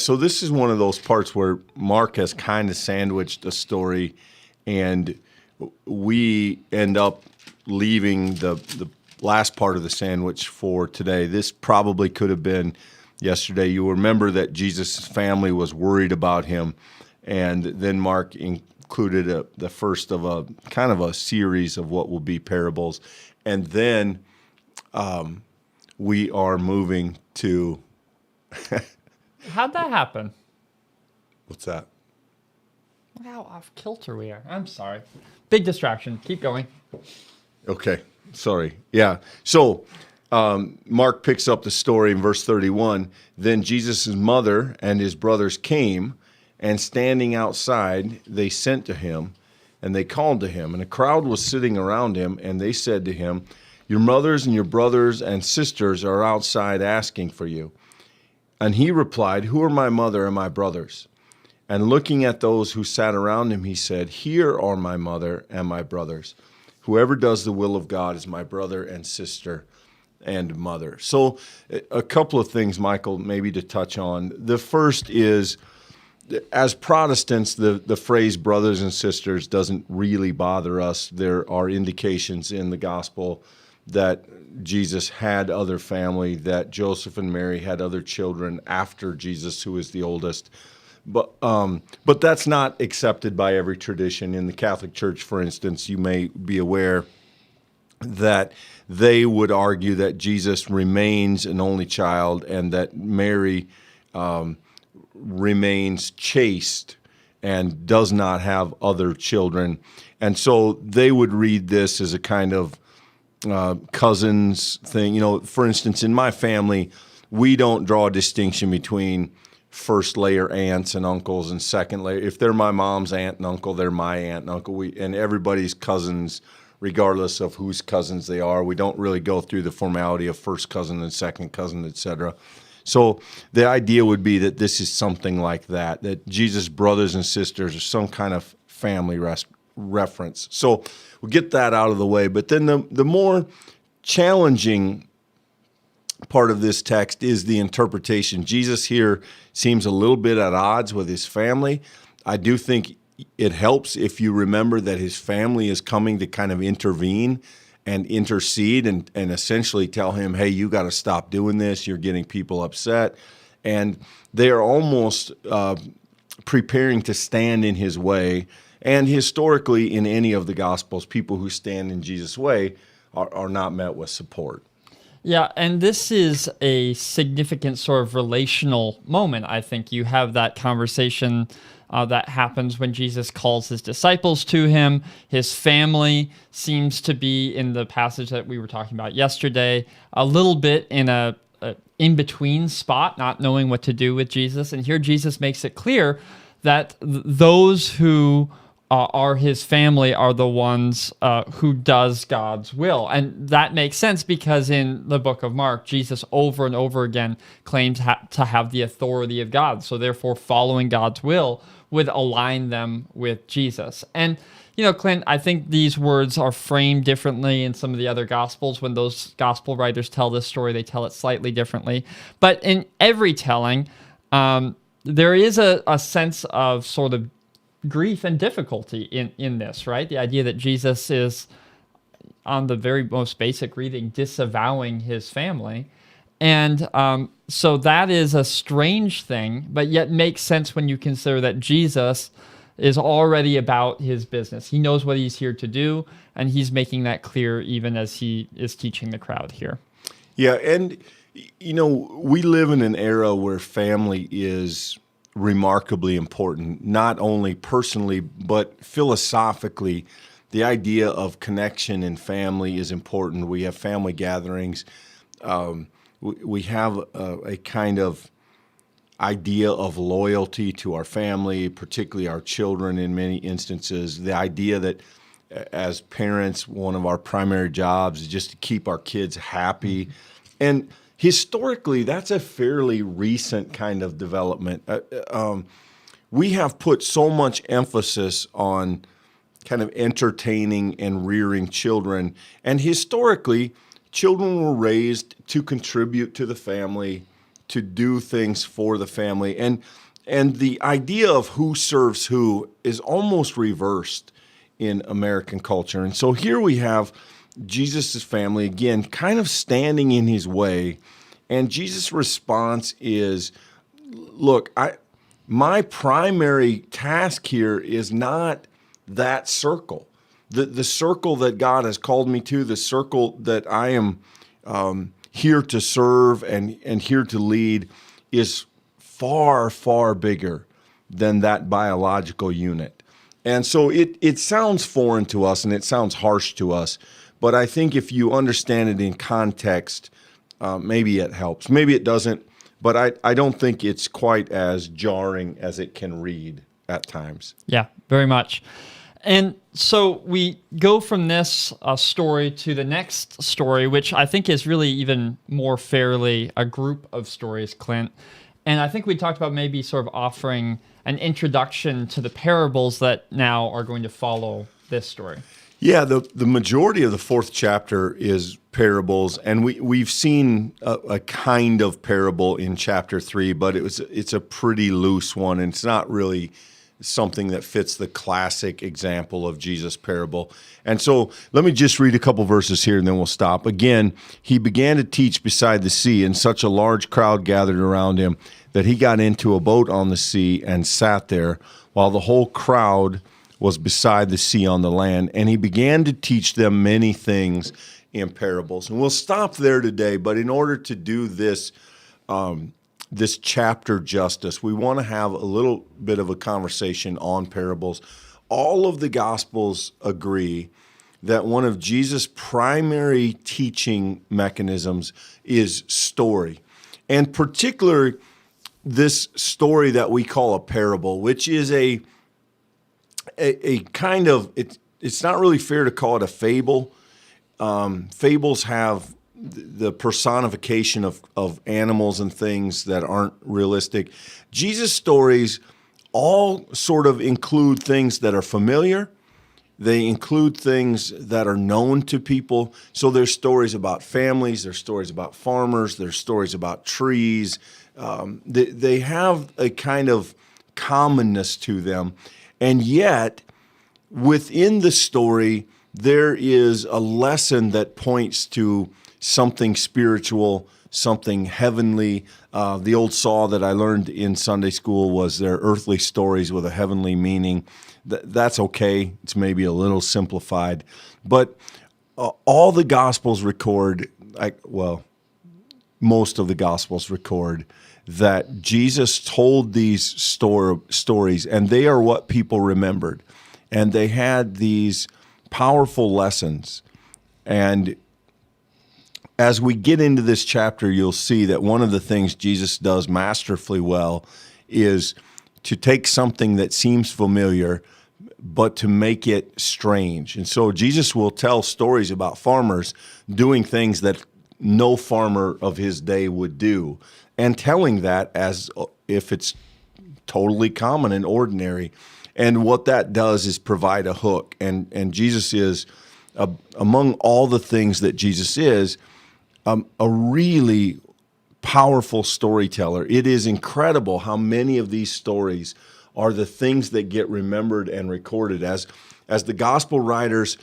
So this is one of those parts where Mark has kind of sandwiched a story, and we end up leaving the last part of the sandwich for today. This probably could have been yesterday. You remember that Jesus' family was worried about him, and then Mark included the first of a kind of a series of what will be parables. And then we are moving to... How'd that happen? What's that? Look how off kilter we are. I'm sorry. Big distraction. Keep going. Okay, sorry. Yeah. So Mark picks up the story in verse 31. Then Jesus' mother and his brothers came, and standing outside, they sent to him, and they called to him. And a crowd was sitting around him, and they said to him, "Your mothers and your brothers and sisters are outside asking for you." And he replied, "Who are my mother and my brothers?" And looking at those who sat around him, he said, "Here are my mother and my brothers. Whoever does the will of God is my brother and sister and mother." So a couple of things, Michael, maybe to touch on. The first is, as Protestants, the phrase brothers and sisters doesn't really bother us. There are indications in the gospel that Jesus had other family, that Joseph and Mary had other children after Jesus, who is the oldest. But that's not accepted by every tradition. In the Catholic Church, for instance, you may be aware that they would argue that Jesus remains an only child and that Mary remains chaste and does not have other children. And so they would read this as a kind of cousins thing. You know, for instance, in my family, we don't draw a distinction between first layer aunts and uncles and second layer. If they're my mom's aunt and uncle, they're my aunt and uncle. And everybody's cousins, regardless of whose cousins they are. We don't really go through the formality of first cousin and second cousin, etc. So the idea would be that this is something like that Jesus' brothers and sisters are some kind of family reference. So we'll get that out of the way. But then the more challenging part of this text is the interpretation. Jesus here seems a little bit at odds with his family. I do think it helps if you remember that his family is coming to kind of intervene and intercede and essentially tell him, hey, you got to stop doing this. You're getting people upset. And they are almost preparing to stand in his way. And historically, in any of the Gospels, people who stand in Jesus' way are not met with support. Yeah, and this is a significant sort of relational moment. I think you have that conversation that happens when Jesus calls his disciples to him. His family seems to be, in the passage that we were talking about yesterday, a little bit in a in-between spot, not knowing what to do with Jesus. And here Jesus makes it clear that those who are his family are the ones who does God's will. And that makes sense because in the book of Mark, Jesus over and over again claims to have the authority of God. So therefore, following God's will would align them with Jesus. And, you know, Clint, I think these words are framed differently in some of the other Gospels. When those Gospel writers tell this story, they tell it slightly differently. But in every telling, there is a sense of sort of grief and difficulty in this, right? The idea that Jesus is, on the very most basic reading, disavowing his family. And so that is a strange thing, but yet makes sense when you consider that Jesus is already about his business. He knows what he's here to do, and he's making that clear even as he is teaching the crowd here. Yeah, and, you know, we live in an era where family is remarkably important, not only personally, but philosophically. The idea of connection in family is important. We have family gatherings. We have a kind of idea of loyalty to our family, particularly our children in many instances. The idea that as parents, one of our primary jobs is just to keep our kids happy. And historically, that's a fairly recent kind of development. We have put so much emphasis on kind of entertaining and rearing children. And historically, children were raised to contribute to the family, to do things for the family. And the idea of who serves who is almost reversed in American culture. And so here we have Jesus' family, again, kind of standing in his way. And Jesus' response is, look, my primary task here is not that circle. The circle that God has called me to, the circle that I am here to serve and here to lead is far, far bigger than that biological unit. And so it sounds foreign to us and it sounds harsh to us, but I think if you understand it in context, maybe it helps. Maybe it doesn't, but I don't think it's quite as jarring as it can read at times. Yeah, very much. And so we go from this story to the next story, which I think is really even more fairly a group of stories, Clint. And I think we talked about maybe sort of offering an introduction to the parables that now are going to follow this story. Yeah, the majority of the fourth chapter is parables, and we've seen a kind of parable in chapter 3, but it's a pretty loose one, and it's not really something that fits the classic example of Jesus' parable. And so let me just read a couple verses here and then we'll stop. Again, he began to teach beside the sea, and such a large crowd gathered around him that he got into a boat on the sea and sat there while the whole crowd was beside the sea on the land. And he began to teach them many things in parables. And we'll stop there today, but in order to do this chapter justice, we want to have a little bit of a conversation on parables. All of the Gospels agree that one of Jesus' primary teaching mechanisms is story, and particularly this story that we call a parable, which is a kind of, it's not really fair to call it a fable. Fables have the personification of animals and things that aren't realistic. Jesus' stories all sort of include things that are familiar. They include things that are known to people. So there's stories about families, there's stories about farmers, there's stories about trees. They have a kind of commonness to them. And yet, within the story, there is a lesson that points to something spiritual, something heavenly. The old saw that I learned in Sunday school was they're earthly stories with a heavenly meaning. That's okay. It's maybe a little simplified. But all the Gospels record, most of the Gospels record that Jesus told these stories, and they are what people remembered. And they had these powerful lessons. And as we get into this chapter, you'll see that one of the things Jesus does masterfully well is to take something that seems familiar, but to make it strange. And so Jesus will tell stories about farmers doing things that no farmer of his day would do, and telling that as if it's totally common and ordinary. And what that does is provide a hook. And Jesus is, among all the things that Jesus is, a really powerful storyteller. It is incredible how many of these stories are the things that get remembered and recorded. As the gospel writers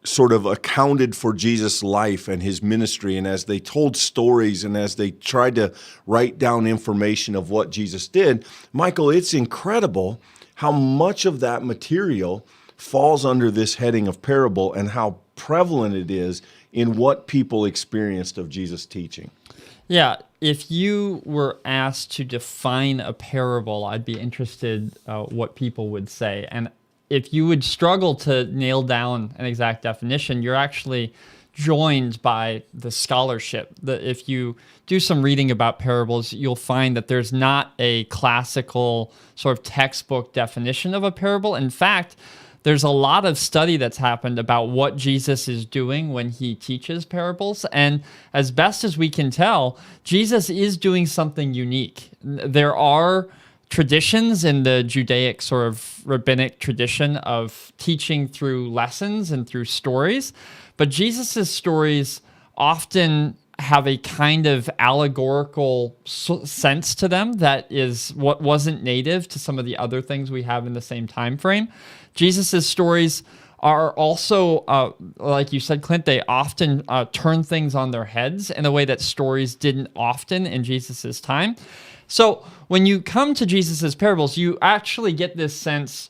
sort of accounted for Jesus' life and his ministry, and as they told stories and as they tried to write down information of what Jesus did, Michael, it's incredible how much of that material falls under this heading of parable and how prevalent it is in what people experienced of Jesus' teaching. Yeah, if you were asked to define a parable, I'd be interested what people would say. And if you would struggle to nail down an exact definition, you're actually joined by the scholarship. If you do some reading about parables, you'll find that there's not a classical sort of textbook definition of a parable. In fact, there's a lot of study that's happened about what Jesus is doing when he teaches parables. And as best as we can tell, Jesus is doing something unique. There are traditions in the Judaic sort of rabbinic tradition of teaching through lessons and through stories, but Jesus's stories often have a kind of allegorical sense to them that is what wasn't native to some of the other things we have in the same time frame. Jesus's stories are also, like you said, Clint, they often turn things on their heads in a way that stories didn't often in Jesus's time. So when you come to Jesus's parables, you actually get this sense.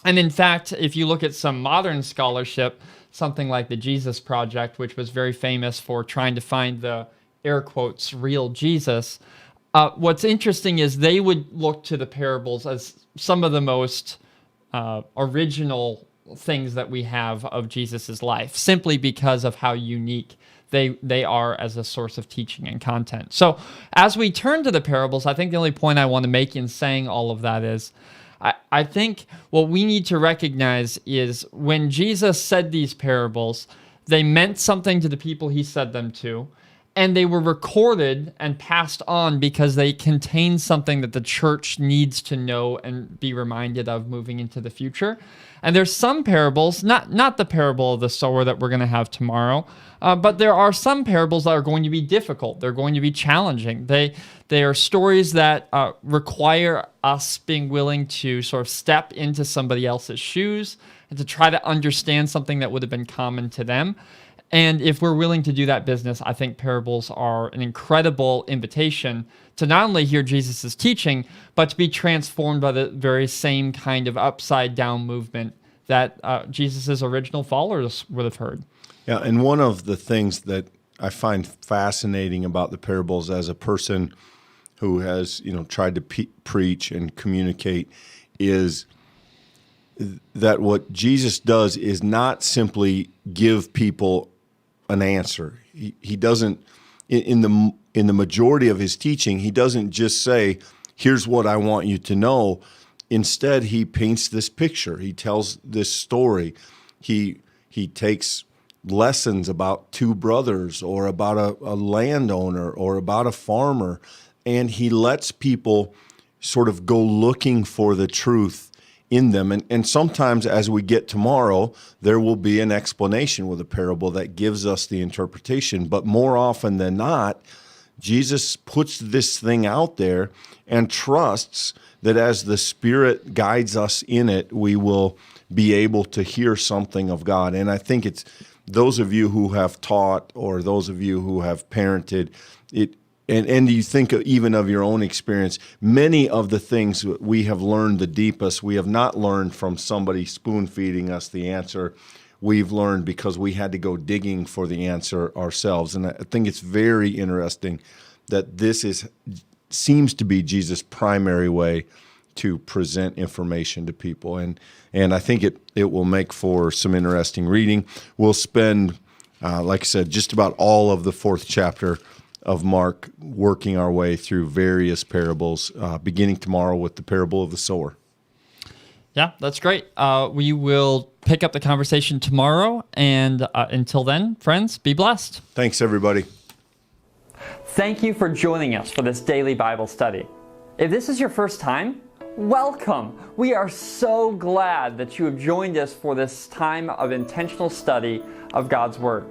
And in fact, if you look at some modern scholarship, something like the Jesus Project, which was very famous for trying to find the, air quotes, real Jesus, what's interesting is they would look to the parables as some of the most original things that we have of Jesus's life, simply because of how unique they are as a source of teaching and content. So as we turn to the parables, I think the only point I want to make in saying all of that is, I think what we need to recognize is when Jesus said these parables, they meant something to the people he said them to, and they were recorded and passed on because they contain something that the church needs to know and be reminded of moving into the future. And there's some parables, not the parable of the sower that we're going to have tomorrow, but there are some parables that are going to be difficult. They're going to be challenging. They are stories that require us being willing to sort of step into somebody else's shoes and to try to understand something that would have been common to them. And if we're willing to do that business, I think parables are an incredible invitation to not only hear Jesus' teaching, but to be transformed by the very same kind of upside-down movement that Jesus' original followers would have heard. Yeah, and one of the things that I find fascinating about the parables as a person who has, tried to preach and communicate is that what Jesus does is not simply give people an answer. He doesn't, in the majority of his teaching, he doesn't just say, here's what I want you to know. Instead, he paints this picture. He tells this story. He takes lessons about two brothers or about a landowner or about a farmer, and he lets people sort of go looking for the truth in them. And sometimes as we get tomorrow, there will be an explanation with a parable that gives us the interpretation. But more often than not, Jesus puts this thing out there and trusts that as the Spirit guides us in it, we will be able to hear something of God. And I think it's those of you who have taught or those of you who have parented, and you think even of your own experience, many of the things we have learned the deepest, we have not learned from somebody spoon-feeding us the answer. We've learned because we had to go digging for the answer ourselves. And I think it's very interesting that this seems to be Jesus' primary way to present information to people. And I think it will make for some interesting reading. We'll spend, like I said, just about all of the 4th chapter of Mark working our way through various parables, beginning tomorrow with the parable of the sower. Yeah, that's great. We will pick up the conversation tomorrow, and until then, friends, be blessed. Thanks, everybody. Thank you for joining us for this daily Bible study. If this is your first time, welcome. We are so glad that you have joined us for this time of intentional study of God's Word.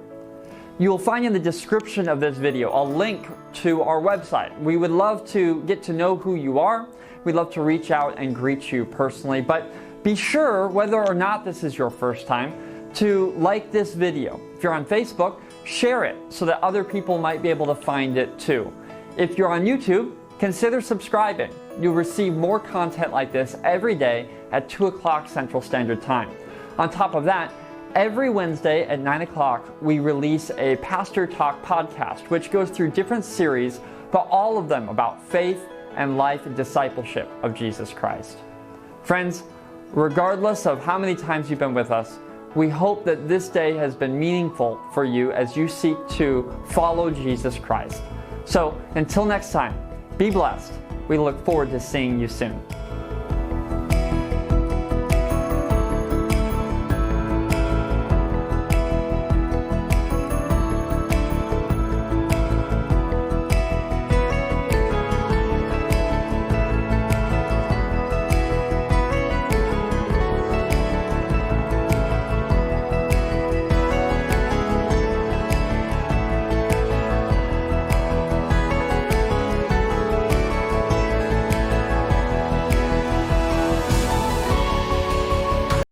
You will find in the description of this video a link to our website. We would love to get to know who you are. We'd love to reach out and greet you personally, but be sure, whether or not this is your first time, to like this video. If you're on Facebook, share it so that other people might be able to find it too. If you're on YouTube, consider subscribing. You'll receive more content like this every day at 2 o'clock Central Standard Time. On top of that, every Wednesday at 9 o'clock, we release a Pastor Talk podcast, which goes through different series, but all of them about faith and life and discipleship of Jesus Christ. Friends, regardless of how many times you've been with us, we hope that this day has been meaningful for you as you seek to follow Jesus Christ. So until next time, be blessed. We look forward to seeing you soon.